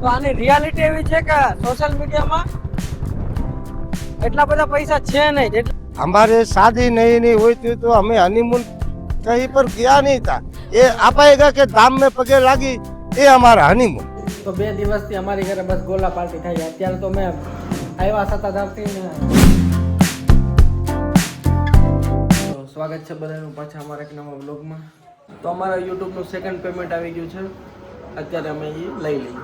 તો આની રિયાલિટી એવી છે કે સોશિયલ મીડિયામાં એટલા બધા પૈસા છે નહીં. हमारे शादी नहीं हुई थी तो हमें हनीमून कहीं पर गया नहीं था. ये आपाएगा के दाम में पगे लागी ये हमारा हनीमून. તો 2 દિવસથી અમારી ઘરે બસ ગોલા પાર્ટી થાય. અત્યારે તો મેં આવ્યા સત્તાધારથી ને સ્વાગત છે બધાનું પાછા અમારા એક નવા વ્લોગમાં. તો અમારા યુટ્યુબનું સેકન્ડ પેમેન્ટ આવી ગયું છે. અત્યારે અમે એ લઈ લઈએ.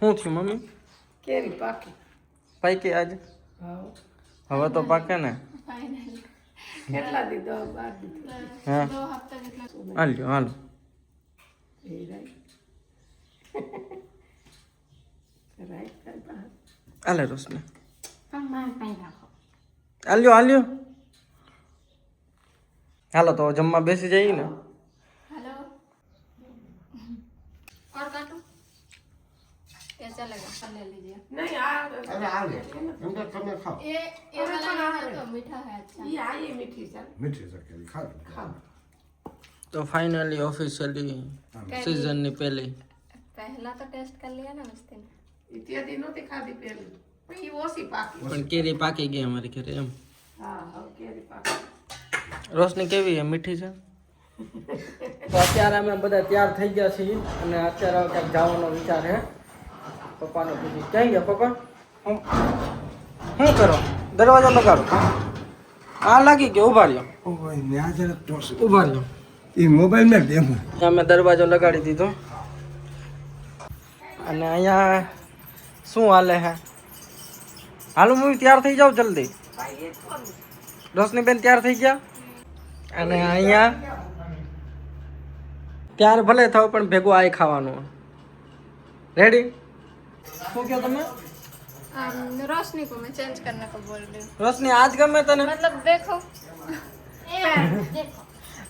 શું થયું મમ્મી? કેરી પાકી. પાકી આજે? હવે તો પાકે ને. કેટલા દીધો? 12 દીધો. હા હાલો હાલો. એ રાઈટ હાલે રોશની હાલ્યો હાલ્યો. હાલો તો જમવા બેસી જઈએ ને. हेलो और काटो कैसा लगा फल ले लीजिए નહીં આ ये वाला तो मीठा है अच्छा ઈ આ એ મીઠી છે. ખાઓ. તો ફાઇનલી ઓફિશિયલી સીઝનની પહેલી पहला तो टेस्ट कर लिया ना उस दिन ઈ ત્યાંથી નહોતી ખાધી પેલી પણ ઈ ઓછી પાકી. પણ કેરી પાકી ગઈ અમારી ઘરે એમ. હા હવે કેરી પાકી. રોશની કેવી છે? મીઠી છે? તો અત્યારે અમે બધા તૈયાર થઈ ગયા છીએ અને અત્યારે ક્યાંક જવાનો વિચાર છે. પપ્પાને પૂછી ક્યાં ગયા પપ્પા? શું કરો? દરવાજો લગાડો. આ લાગી ગયો. ઉભા રહ્યો ઉભા રહ્યો. ये मोबाइल में डेमो. અમે દરવાજો લગાડી દીધો અને અહીંયા શું હાલે છે? હાલો મૂવી તૈયાર થઈ જાવ જલ્દી. રોશની બેન તૈયાર થઈ ગયા અને અહીંયા ત્યાર ભલે થાવ પણ ભેગું આય ખાવાનું. રેડી? શું કહો તમે? रोशनी को मैं चेंज करने को बोल रही हूँ રોશની આજ ગમે તને? मतलब देखो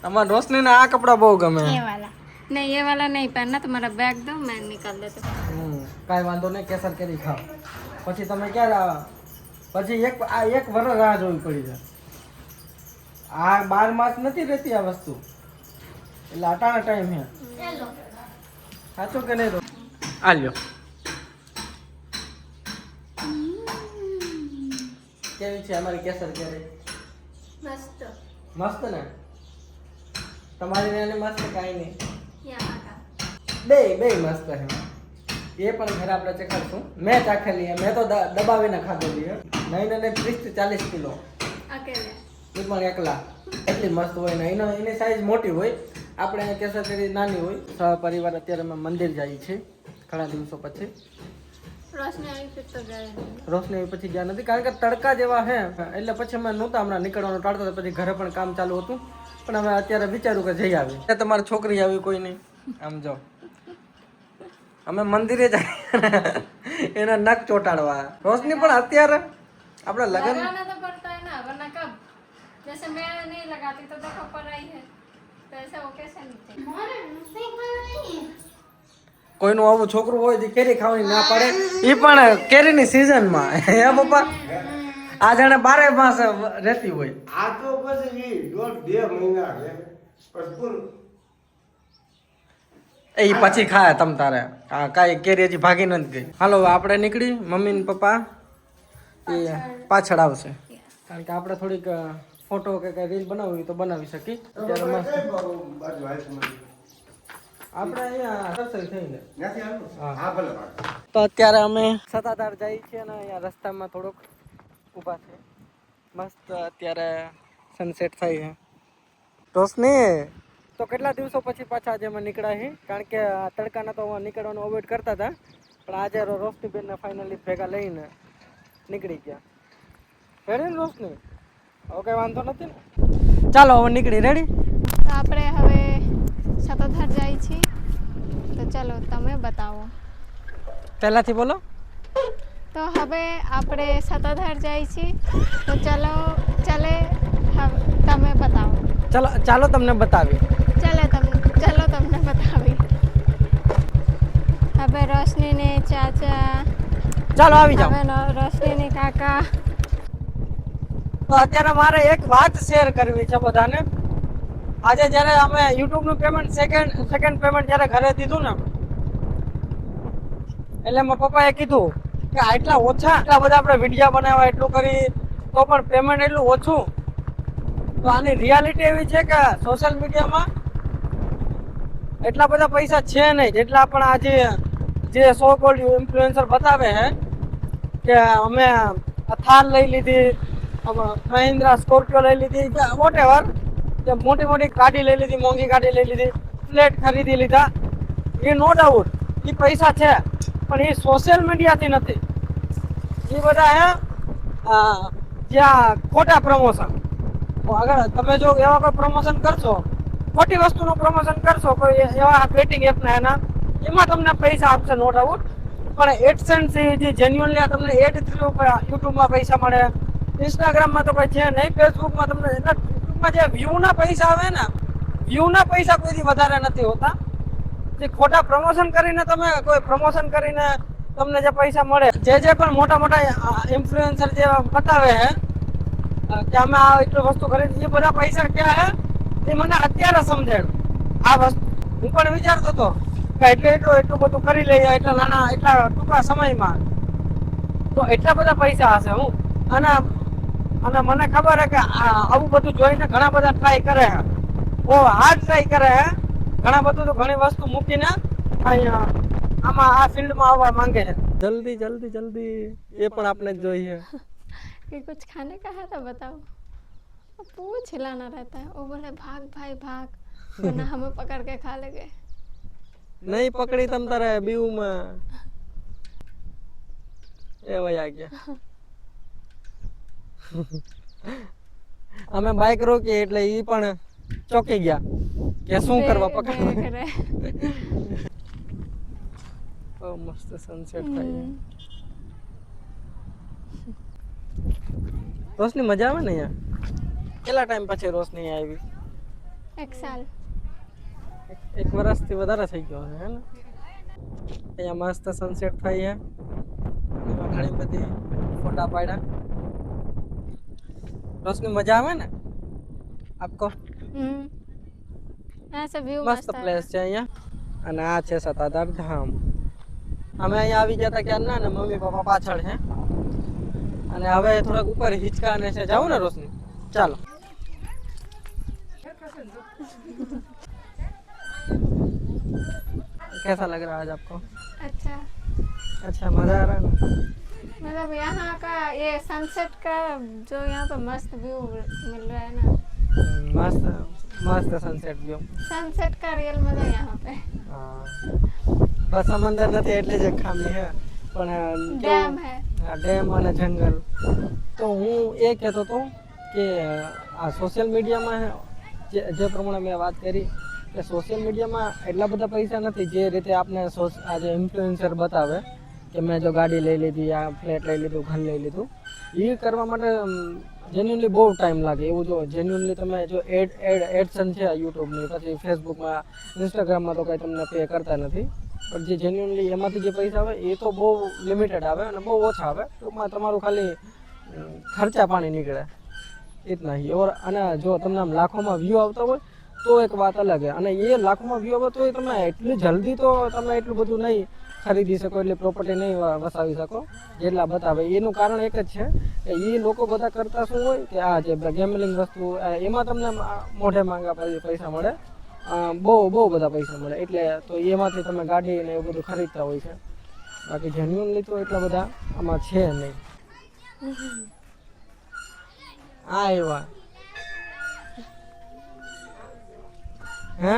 અમાર રોશનીને આ કપડા બહુ ગમે. ये वाला नहीं ये वाला नहीं पहनना तुम्हारा बैग दो मैं निकाल लेती हूँ કાંઈ વાંધો નહીં. કેસર કેરી ખાઓ પછી તમે ક્યારે આવો? પછી એક વર્ષ રાહ જોવી પડી જાય. આ 12 માસ નથી રહેતી આ વસ્તુ. એટલે અટાણા ટાઈમ હે. સાચું કે નહીં? આ લ્યો. કેવી છે અમારી કેસર કેરી? मस्त મસ્ત ને? તમારી ને મસ્ત કાંઈ નહીં. यहाँ का બે મસ્ત છે. એ પણ ઘરે આપણે ચખાડશું. મેં ચાખેલી છે. મેં તો દબાવીને ખાધેલી છે. નહીં 30-40 કિલો. अकेले એ પણ એકલા. એટલી મસ્ત હોય ને. એની સાઈઝ મોટી હોય. આપણે અહીંયા કેસર કેરી નાની હોય. સહપરિવાર અત્યારે અમે મંદિર જઈએ છીએ ઘણા દિવસો પછી. रोशनी आई फिर तो गए नहीं રોશની પછી ગયા નથી કારણ કે તડકા જેવા હે એટલે પછી અમે નહોતા હમણાં નીકળવાનું ટાળતા હતા. પછી ઘરે પણ કામ ચાલુ હતું પણ અમે અત્યારે વિચાર્યું કે જઈ આવી. તમારી છોકરી આવી કોઈ નહીં? આમ જો અમે મંદિરે જાય એના નખ ચોટાડવા. રોશની પણ અત્યારે આપણે લગન लगाना तो पड़ता है ना वरना कब जैसे मैं नहीं लगाती तो देखो पर आई है तो ऐसे ओकेशन કોઈનું આવું છોકરું હોય જે કેરી ખાવાની ના પડે એ પણ કેરીની સિઝનમાં. હે પપ્પા? આ જાણે 12 માસ રહેતી હોય. આ તો પછી 1.5 મહિના છે પછી પૂરું. એ પછી ખાય તમ તારે. આ કાંઈ કેરી હજી ભાગી નથી ગઈ. હાલો આપણે નીકળી. મમ્મી ને પપ્પા એ પાછળ આવશે કારણ કે આપણે થોડીક ફોટો કે કઈ રીલ બનાવવી તો બનાવી શકીએ. અત્યારે મસ્ત આપણે અહીંયા રસોઈ થઈને તો અત્યારે અમે સત્તાધાર જઈએ છીએ અને અહીંયા રસ્તામાં થોડોક ઊભા છે. મસ્ત અત્યારે સનસેટ થાય છે. રોશની તો કેટલા દિવસો પછી પાછા આજે અમે નીકળ્યા છીએ કારણ કે આ તડકાના તો નીકળવાનું અવોઇડ કરતા હતા પણ આજે રોશનીબેનને ફાઇનલી ભેગા લઈને નીકળી ગયા. રેડી ને રોશની? હવે કંઈ વાંધો નથી ને? ચાલો હવે નીકળી. રેડી? તો આપણે હવે સત્તાધાર જાય છીએ તો ચાલો તમે બતાવો. પહેલાથી બોલો. તો હવે આપણે સત્તાધાર જાય છીએ તો ચાલો તમે બતાવો. ચાલો તમને બતાવી. ચલો તમને બતાવી. હવે રોશની ને ચાચા ચાલો આવી જાઓ. હવે રોશની ને કાકા તો અત્યારે મારે એક વાત શેર કરવી છે બધાને. આજે જ્યારે અમે YouTube નું પેમેન્ટ સેકન્ડ પેમેન્ટ જ્યારે ઘરે દીધું ને, એટલે મારા પપ્પાએ કીધું કે આટલા ઓછા, આટલા બધા આપણે વિડીયો બનાવ્યા, એટલું કરી તો પણ પેમેન્ટ એટલું ઓછું. તો આની રિયાલિટી એવી છે કે સોશિયલ મીડિયામાં એટલા બધા પૈસા છે નહીં જેટલા પણ આજે જે સો કોલ્ડ ઇન્ફ્લુએન્સર બતાવે છે કે અમે થાર લઈ લીધી, મહિન્દ્રા સ્કોર્પિયો લઈ લીધી, વોટ એવર, કે મોટી મોટી ગાડી લઈ લીધી, મોંઘી ગાડી લઈ લીધી, ફ્લેટ ખરીદી લીધા. એ નો ડાઉટ એ પૈસા છે, પણ એ સોશિયલ મીડિયાથી નથી. એ બધા હે જ્યાં ખોટા પ્રમોશન. અગર તમે જો એવા કોઈ પ્રમોશન કરશો, ખોટી વસ્તુનું પ્રમોશન કરશો, કોઈ એવા બેટિંગ એપના એના, એમાં તમને પૈસા આપશે નો ડાઉટ. પણ એડસેન્સ જે જેન્યુઅલી તમને એડ થ્રુ યુટ્યુબમાં પૈસા મળે, ઇન્સ્ટાગ્રામમાં તો કોઈ છે નહીં, ફેસબુકમાં તમને યુટ્યુબમાં જે વ્યૂના પૈસા આવે ને, વ્યૂના પૈસા કોઈથી વધારે નથી હોતા. જે ખોટા પ્રમોશન કરીને કોઈ પ્રમોશન કરીને તમને જે પૈસા મળે, જે પણ મોટા મોટા ઇન્ફ્લુએન્સર જે બતાવે છે કે અમે આ એટલું વસ્તુ ખરીદી, એ બધા પૈસા ક્યાં હે એ મને અત્યારે સમજાયું. આ વસ્તુ હું પણ વિચારતો હતો કે એટલું બધું કરી લઈએ એટલા ટૂંકા સમયમાં, તો એટલા બધા પૈસા હશે. અને મને ખબર હે કે આવું બધું જોઈને ઘણા બધા ટ્રાય કરે છે, બહુ હાર્ડ ટ્રાય કરે છે. ઘણા બધું તો ઘણી વસ્તુ મૂકીને અહીંયા આમાં આ ફિલ્ડમાં આવવા માંગે છે. જલ્દી જલ્દી જલ્દી એ પણ આપણે જ જોઈએ कि कुछ खाने का है तो बताओ. वो पूछ हिलाना रहता है. वो बोले भाग भाई भाग, वरना हमें पकड़ के खा लेंगे. નહીં પકડી તમ તારે બીવમાં એ વયા ગયા. અમે બાઇક રોકી એટલે ઈ પણ ચોકી ગયા કે શું કરવા પકડ. ઓ મસ્ત સનસેટ થાય. રોશની મજા આવે ને અહીંયા? કેટલા ટાઈમ પછી રોશની આવી? 1 साल. એક વર્ષથી વધારે થઈ ગયો છે હે ને? અહીંયા મસ્ત સનસેટ થાય છે, એમાં ઘણી બધી ફોટા પાડ્યા. રોશની મજા આવે ને આપકો? ऐसे व्यू મસ્ત પ્લેસ છે અહીંયા. અને આ છે સતાધાર ધામ. અમે અહીંયા આવી ગયા હતા ક્યાં ને મમ્મી પપ્પા પાછળ છે. અને હવે થોડાક ઉપર હિચકાને છે, જાવ ને રોશની? ચાલો. कैसा लग रहा है आज आपको? अच्छा. अच्छा मजा आ रहा है ना? मतलब यहाँ का ये सनसेट का जो यहाँ पे मस्त व्यू मिल रहा है ना, मस्त मस्त सनसेट व्यू. सनसेट का रियल मजा यहाँ पे. हाँ बस समंदर નથી એટલે જ ખામી છે, પણ ડેમ હે. ડેમ અને જંગલ. તો હું એ કહેતો હતો કે આ સોશિયલ મીડિયામાં જે પ્રમાણે મેં વાત કરી કે સોશિયલ મીડિયામાં એટલા બધા પૈસા નથી જે રીતે આપણે આજે ઇન્ફ્લુએન્સર બતાવે કે મેં જો ગાડી લઈ લીધી, આ ફ્લેટ લઈ લીધું, ઘર લઈ લીધું. એ કરવા માટે જેન્યુઅલી બહુ ટાઈમ લાગે. એવું જો જેન્યુઅલી તમે જો એડસન છે યુટ્યુબની, પછી ફેસબુકમાં, ઇન્સ્ટાગ્રામમાં તો કંઈ તમને પે કરતા નથી. પણ જે જેન્યુઅલી એમાંથી જે પૈસા આવે એ તો બહુ લિમિટેડ આવે અને બહુ ઓછા આવે. ટૂંકમાં તમારું ખાલી ખર્ચા પાણી નીકળે એટલા ही. और અને જો તમને આમ લાખોમાં વ્યૂ આવતા હોય તો એક વાત અલગ છે. અને એ લાખોમાં વ્યૂ આવે તો તમે એટલી જલ્દી તો તમે એટલું બધું નહીં ખરીદી શકો, એટલી પ્રોપર્ટી નહીં વસાવી શકો જેટલા બતાવે. એનું કારણ એક જ છે કે એ લોકો બધા કરતા શું હોય કે આ જે ગેમલિંગ વસ્તુ એમાં તમને મોઢે માંગા પૈસા મળે, બહુ બધા પૈસા મળે. એટલે તો એમાંથી તમે ગાડી ને એવું બધું ખરીદતા હોય છે. બાકી જેન્યુઅનલી તો એટલા બધા આમાં છે નહીં. આ એવા હે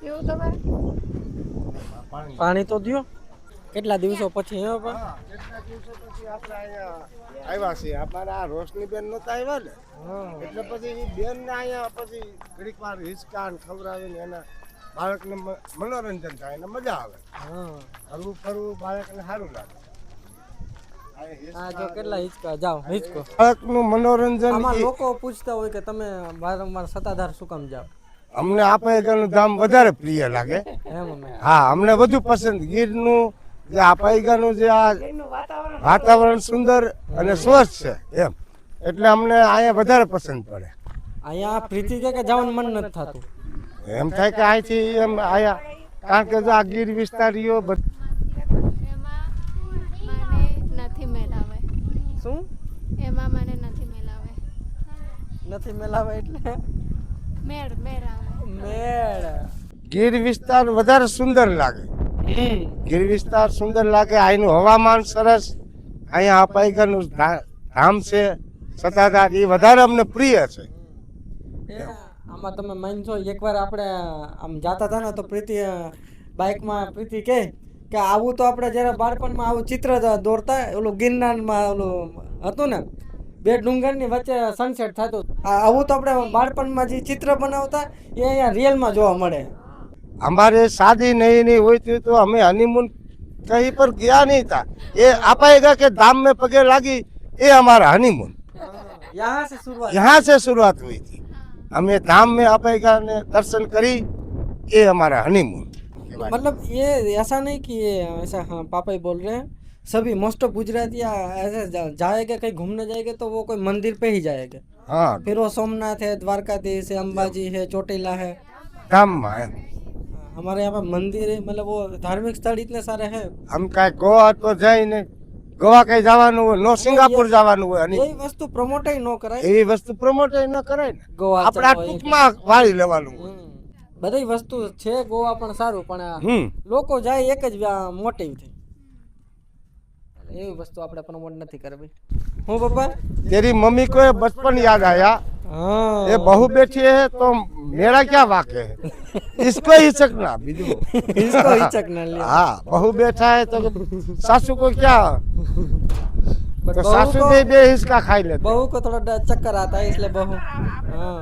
એવું તો ભાઈ પાણી તો દયો. કેટલા દિવસો પછી હે પણ કેટલા દિવસો પછી આપણે અહીંયા આવ્યા છીએ. અમારા આ રોશનીબેન નહોતા આવ્યા ને, એટલે પછી એ બેન ને અહીંયા પછી ઘડીક વાર હિચકાન ખવડાવીને એના બાળકને મનોરંજન થાય અને મજા આવે. હરવું ફરવું બાળકને સારું લાગે. આ જો કેટલા હિચકા જાવ હિચકો. બાળકનું મનોરંજન આમાં લોકો પૂછતા હોય કે તમે વારંવાર સત્તાધાર શું કામ જાવ? અમને આપણે ધામ વધારે પ્રિય લાગે. એમ અમે હા, અમને વધુ પસંદ ગીરનું જે આપાઈગાનું જે આ વાતાવરણ સુંદર અને સ્વચ્છ છે એમ, એટલે અમને અહીંયા વધારે પસંદ પડે. અહીંયા પ્રીતિ કે જવાનું મન નથી થતું. એમ થાય કે અહીંથી એમ આયા, કારણ કે જો આ ગીર વિસ્તારીઓ એમાં મને નથી મેલાવે. શું એમાં મને નથી મેલાવે. નથી મેલાવે એટલે મેળ મેળ આવે. મેળ. ગીર વિસ્તાર વધારે સુંદર લાગે. ગીર વિસ્તાર સુંદર લાગે. અહીંનું હવામાન સરસ, અહીંયા અપાઈગાનું ધામ છે સતાધાર, એ વધારે અમને પ્રિય છે. આમાં તમે માનશો, એકવાર આપણે આમ જાતા હતા ને તો પ્રીતિ બાઇકમાં પ્રીતિ કે આવું તો આપણે જયારે બાળપણમાં આવું ચિત્ર દોરતા, ઓલું ગિરનારમાં ઓલું હતું ને, બે ડુંગરની વચ્ચે સનસેટ થતું, આવું તો આપણે બાળપણમાં જે ચિત્ર બનાવતા એ અહીંયા રિયલમાં જોવા મળે. અમારે શાદી નહીં હોય તો અમે હનીમૂન કहीं पर ગયા नहीं था. એ આપાएगा કે धाम में पगे लागी, એ हमारा हनीमून यहाँ से शुरुआत हुई थी. हमें धाम में आपाएगा ने दर्शन करी, ये हमारा हनीमून. मतलब ये ऐसा नहीं कि ये ऐसा, हाँ पापा ही बोल रहे हैं, सभी मोस्ट ऑफ गुजराती ऐसे जाएगा कहीं घूमने जाएंगे तो वो कोई मंदिर पे ही जाएगा. हाँ, फिर वो सोमनाथ है, द्वारकाधीश है, अंबाजी है, चोटीला है, धाम में. हमारे यहाँ पे मंदिर है, मतलब वो धार्मिक स्थल इतने सारे हैं. हम कहीं गोवा तो जाए नहीं, गोवा कहीं જવાનું હોય, નો સિંગાપુર જવાનું હોય, અને એ વસ્તુ પ્રમોટ ન કરાય, એવી વસ્તુ પ્રમોટ ન કરાય ને. ગોવા આપણે આ ટૂંકમાં વાળી લેવાનું હોય. બધી વસ્તુ છે ગોવા પણ સારું, પણ લોકો જાય એક જ મોટિવ થી, એવી વસ્તુ આપણે પ્રમોટ નથી કરવી. હું પપ્પા तेरी मम्मी को ये बचपन याद आया. हाँ, ये बहू बैठी है तो मेरा क्या वाक़ है, इसको हिचकना बीजू. इसको हिचक ना लिया. हाँ, बहू बैठा है तो सासू को क्या, तो बहू सासू को- भी बे हिचका खाई लेते. बहू को थोड़ा चक्कर आता है इसलिए बहू, हाँ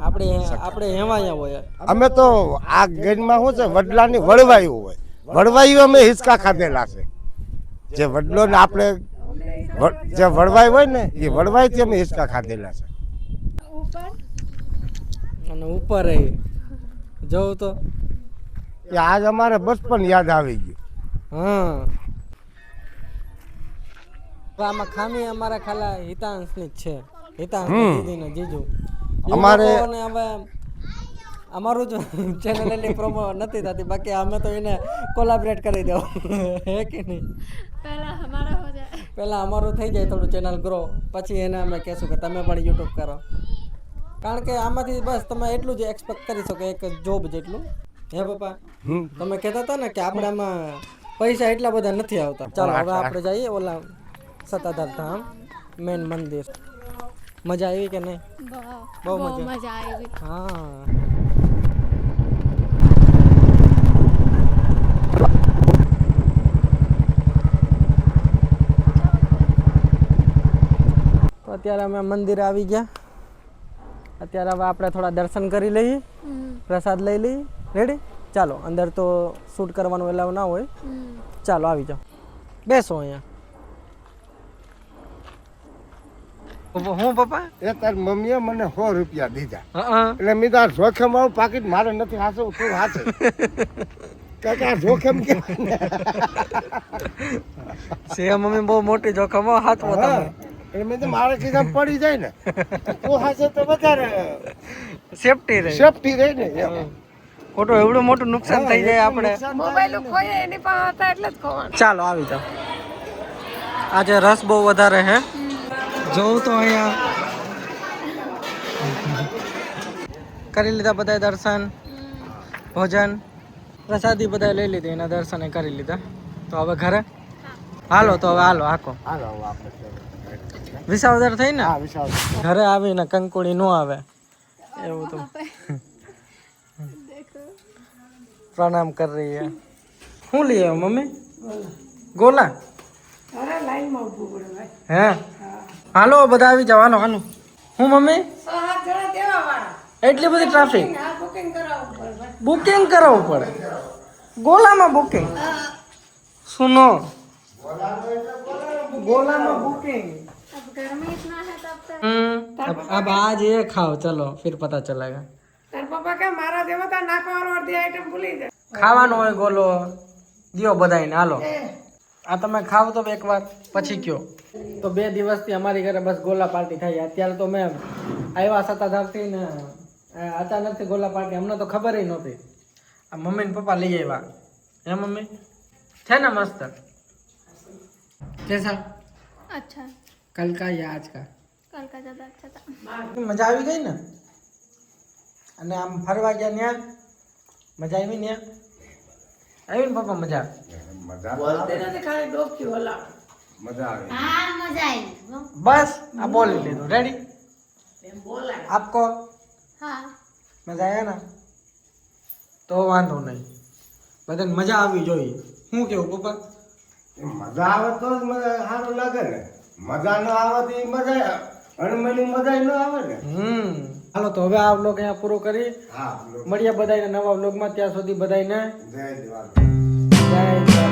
આપણે હેવાયા હોય. અમે તો આ ગેરમાં શું છે, વડલાની વડવાયું હોય, વડવાયું અમે હિચકા ખાધેલા છે. જે વડલો ને આપણે જે વડવાઈ હોય ને, એ વડવાઈથી અમે હિચકા ખાધેલા છે. અને ઉપર જવું તો કે આજ અમારે બચપન યાદ આવી ગયું. હા. આમાં ખામી અમારા ખાલા હિતાંશની જ છે. હિતાંશ દીદી ને જીજુ અમારે- અમારે હવે અમારું જ ચેનલ એટલી પ્રોમો નથી થતી, બાકી અમે તો એને કોલાબરેટ કરી દો હે કે નહીં. પહેલા હમારા હો જાય. પહેલાં અમારું થઈ જાય થોડું ચેનલ ગ્રો, પછી એને અમે કહેશું કે તમે પણ યુટ્યુબ કરો. કારણ કે આમાંથી બસ તમે એટલું જ એક્સપેક્ટ કરી શકો, એક જોબ જેટલું. હે પપ્પા, તમે કહેતા હતા ને કે આપણે આમાં પૈસા એટલા બધા નથી આવતા. ચાલો હવે આપણે જઈએ ઓલા સતાધાર ધામ, મેન મંદિર. મજા આવી કે નહીં? બહુ બહુ મજા. મજા આવી. હા. તો અત્યારે અમે મંદિરે આવી ગયા. અત્યારે હવે આપણે થોડા દર્શન કરી લઈએ, પ્રસાદ લઈ લઈએ. રેડી? ચાલો, અંદર તો શૂટ કરવાનું એલાવ ના હોય. ચાલો આવી જાઓ, બેસો અહીંયા. હું પપ્પા એ તાર મમ્મીએ મને 100 રૂપિયા દીધા, હા એટલે મેં તો આ જોખમ વાળું પાકીટ મારે નથી હાચવું, તું હાચે. કારણ કે આ જોખમ છે મમ્મી, બહુ મોટી જોખમ હો, હાચવો તમે. એટલે મેં તો મારે ખિસ્સામાં પડી જાય ને, તું હાચે તો વધારે સેફટી રહે, સેફટી રહે ને એમ. ખોટું એવડું મોટું નુકસાન થઈ જાય આપણે. મોબાઈલ ખોયે એની પાસે હતા એટલે જ ખોવાનું. ચાલો આવી જાઓ. આજે રસ બહુ વધારે હે. જોઉં તો અહીંયા કરી લીધા બધા દર્શન, ભોજન, પ્રસાદી બધા લઈ લીધી, એના દર્શન કરી લીધા. તો હવે ઘરે હાલો. તો હવે હાલો હાકો. હાલો હવે આપણે વિસાવદર થઈ ને, હા વિશાલ ઘરે આવીને કંકોડી નો આવે એવું તો. પ્રણામ કરી રહી હે. શું લઈ આવ્યો મમ્મી? ગોલા? અરે લાઈનમાં ઊભું પડે ભાઈ. હે હાલો બધા આવી જાવ. હાલો હાલો. હું મમ્મી 6-7 જણા દેવા વાળા. એટલી બધી ટ્રાફિક? આ બુકિંગ કરાવવું પડે ભાઈ. બુકિંગ કરાવવું પડે? ગોલામાં બુકિંગ? સુનો, ગોલામાં બુકિંગ? अब गर्मी इतना है तब तक अब आज ये खाओ, चलो फिर पता चलेगा. તાર પપ્પા કે મારા જેવો તાર નાખવાનો અડધી આઈટમ ભૂલી જાય. ખાવાનો હોય ગોલો, દિયો બધાને હાલો આ તમે ખાવ તો એક વાર પછી કયો તો 2 દિવસથી અમારી ઘરે બસ ગોલા પાર્ટી થાય અત્યારે તો મેં આવ્યા સત્તાધારથી ને અચાનકથી ગોલા પાર્ટી અમને તો ખબર નહોતી આ મમ્મી ને પપ્પા લઈ આવ્યા હે મમ્મી છે ને મસ્ત कैसा अच्छा कल का या आज का कल का ज़्यादा अच्छा था मजा આવી ગઈ ને અને આમ ફરવા ગયા ન્યા મજા આવી ન્યા આવી ને પપ્પા મજા બોલતે નથી ખાલી ડોક્યું હલા મજા આવે हाँ मजा आई બસ આ બોલી લીધું રેડી એમ બોલાય આપકો हाँ મજા આયા ને તો વાંધો નહીં બધાને મજા આવી જોઈએ હું કેવું પપ્પા મજા આવે તો જ મને સારું લાગે ને મજા ન આવે તો ઈ મજા અણમણી મજા ન આવે ને હાલો તો હવે આ વ્લોગ અહીંયા પૂરો કરી હા મળીએ બધાને નવા વ્લોગમાં ત્યાં સુધી બધાને જય જવાન જય જય